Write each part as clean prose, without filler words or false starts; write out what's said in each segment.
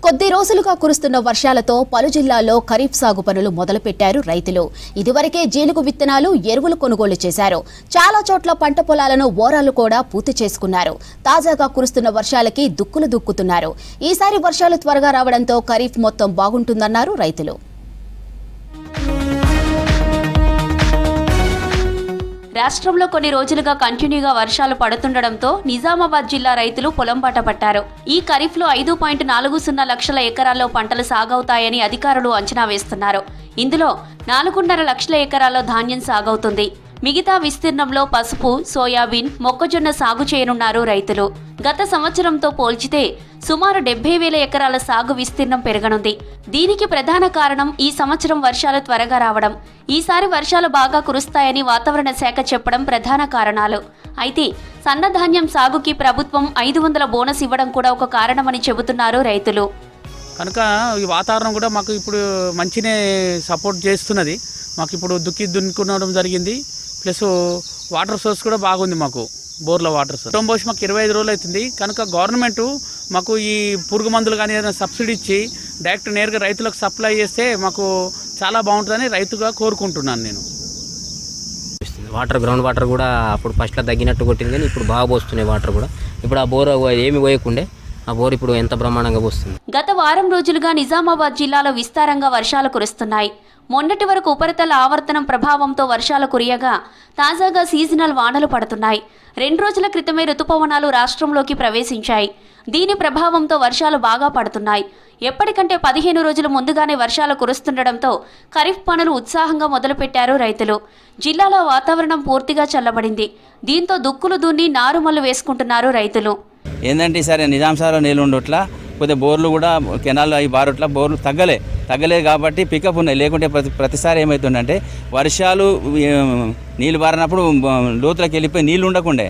కొద్ది రోజులుగా కురుస్తున్న వర్షాలతో పలు జిల్లాల్లో ఖరీఫ్ సాగు పనులు మొదలుపెట్టారు రైతులు. ఇదివరకే జీలుగు విత్తనాలు, ఎరువులు కొనుగోలు చేశారు. చాలా చోట్ల పంట పొలాలను ఓరాలు కూడా పూర్తి చేసుకున్నారు. తాజాగా కురుస్తున్న వర్షాలకి దుక్కులు దుక్కుతున్నారు. ఈసారి వర్షాలు త్వరగా రావడంతో ఖరీఫ్ మొత్తం బాగుంటుందన్నారు రైతులు. రాష్ట్రంలో కొన్ని రోజులుగా కంటిన్యూగా వర్షాలు పడుతుండటంతో నిజామాబాద్ జిల్లా రైతులు పొలం బాట పట్టారు. ఈ ఖరీఫ్లో 5.40 లక్షల ఎకరాల్లో పంటలు సాగవుతాయని అధికారులు అంచనా వేస్తున్నారు. ఇందులో 4.5 లక్షల ఎకరాల్లో ధాన్యం సాగవుతుంది. మిగతా విస్తీర్ణంలో పసుపు, సోయాబీన్, మొక్కజొన్న సాగు చేయనున్నారు రైతులు. గత సంవత్సరంతో పోల్చితే సుమారు 70,000 ఎకరాల సాగు విస్తీర్ణం పెరగనుంది. దీనికి ప్రధాన కారణం ఈ సంవత్సరం వర్షాలు త్వరగా రావడం. ఈసారి వర్షాలు బాగా కురుస్తాయని వాతావరణ శాఖ చెప్పడం ప్రధాన కారణాలు. అయితే సన్నధాన్యం సాగుకి ప్రభుత్వం 500 బోనస్ ఇవ్వడం కూడా ఒక కారణమని చెబుతున్నారు రైతులు. కనుక ఈ వాతావరణం కూడా మాకు ఇప్పుడు మంచినే సపోర్ట్ చేస్తున్నది. మాకు ఇప్పుడు దున్నుకోవడం జరిగింది. ప్లస్ వాటర్ సోర్స్ కూడా బాగుంది. మాకు బోర్ల వాటర్ సోర్స్ పోసి మాకు 25 రోజులు అవుతుంది. కనుక గవర్నమెంట్ మాకు ఈ పురుగు మందులు కానీ ఏదైనా సబ్సిడీ ఇచ్చి డైరెక్ట్ నేరుగా రైతులకు సప్లై చేస్తే మాకు చాలా బాగుంటుందని రైతుగా కోరుకుంటున్నాను నేను. గ్రౌండ్ వాటర్ కూడా అప్పుడు ఫస్ట్లో తగ్గినట్టు కొట్టింది, కానీ ఇప్పుడు బాగా పోస్తున్నాయి వాటర్ కూడా. ఇప్పుడు ఆ బోర్ ఏమి పోయకుండే ఆ బోర్ ఇప్పుడు ఎంత బ్రహ్మాండంగా పోస్తుంది. గత వారం రోజులుగా నిజామాబాద్ జిల్లాలో విస్తారంగా వర్షాలు కురుస్తున్నాయి. మొన్నటి వరకు ఉపరితల ఆవర్తనం ప్రభావంతో వర్షాలు కురియగా తాజాగా సీజనల్ వానలు పడుతున్నాయి. 2 రోజుల క్రితమే రుతుపవనాలు రాష్ట్రంలోకి ప్రవేశించాయి. దీని ప్రభావంతో వర్షాలు బాగా పడుతున్నాయి. ఎప్పటికంటే 15 రోజులు ముందుగానే వర్షాలు కురుస్తుండటంతో ఖరీఫ్ పనులు ఉత్సాహంగా మొదలుపెట్టారు రైతులు. జిల్లాలో వాతావరణం పూర్తిగా చల్లబడింది. దీంతో దుక్కులు దున్ని నారుమల్లు వేసుకుంటున్నారు రైతులు. ఏంటంటే ఈసారి నిజాంసాలో నీళ్ళు ఉండట్లా, కొద్దిగా బోర్లు కూడా కెనాల్ అవి బారట్లా బోర్లు తగ్గలేదు కాబట్టి పికప్ ఉన్నాయి. లేకుంటే ప్రతిసారి ఏమవుతుందంటే వర్షాలు నీళ్ళు బారినప్పుడు లోతులకు వెళ్ళిపోయి నీళ్ళు ఉండకుండే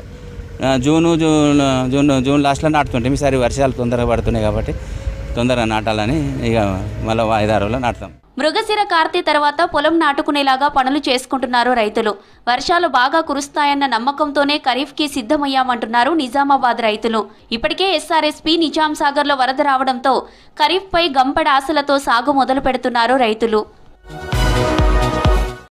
జూన్ లాస్ట్లో నాటుతుంటే ఈసారి వర్షాలు తొందరగా పడుతున్నాయి కాబట్టి తొందరగా నాటాలని ఇక మళ్ళీ 5-6 రోజుల్లో నాటుతాం. మృగశిర కార్తె తర్వాత పొలం నాటుకునేలాగా పనులు చేసుకుంటున్నారు రైతులు. వర్షాలు బాగా కురుస్తాయన్న నమ్మకంతోనే ఖరీఫ్కి సిద్ధమయ్యామంటున్నారు నిజామాబాద్ రైతులు. ఇప్పటికే ఎస్ఆర్ఎస్పీ నిజాం సాగర్లో వరద రావడంతో ఖరీఫ్పై గంపెడ ఆశలతో సాగు మొదలు పెడుతున్నారు రైతులు.